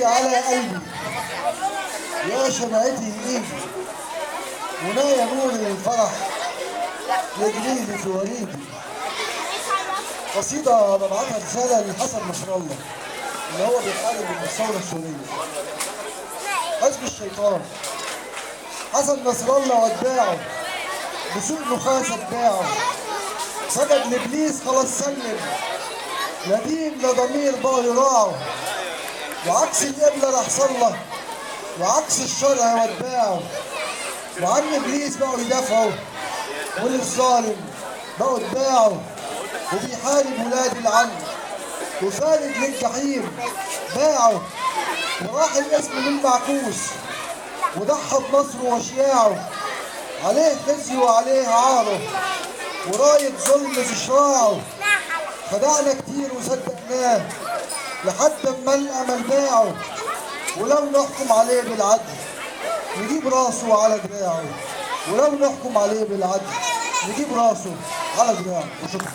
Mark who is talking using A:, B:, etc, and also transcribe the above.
A: ايدي على قلبي يا شمعتي ايدي ونايا نور الفرح يجريلي في وريدي. قصيدة ببعتها رسالة لحسن نصر الله اللي هو بيحارب الثورة السورية. حزب الشيطان حسن نصر الله واتباعه بسوء نخاسة اتباعه سجد لابليس خلاص سلم لا دين لا ضمير بقوا يراعوا وعكس القبلة راح صلى وعكس الشرع واتباعه وعن ابليس بقوا يدافعوا وللظالم بقوا اتباعوا وبيحارب ولاد العم وفارد للجحيم باعوا وراح الاسم للمعكوس وضحى بنصره وشياعه عليه خزي وعليه عاره وراية ظلم في شراعه خدعنا كتير وصدقناه لحد اما الامل باعه ولو نحكم عليه بالعدل نجيب راسه على دراعه ولو نحكم عليه بالعدل نجيب راسه على دراعه. وشكرا.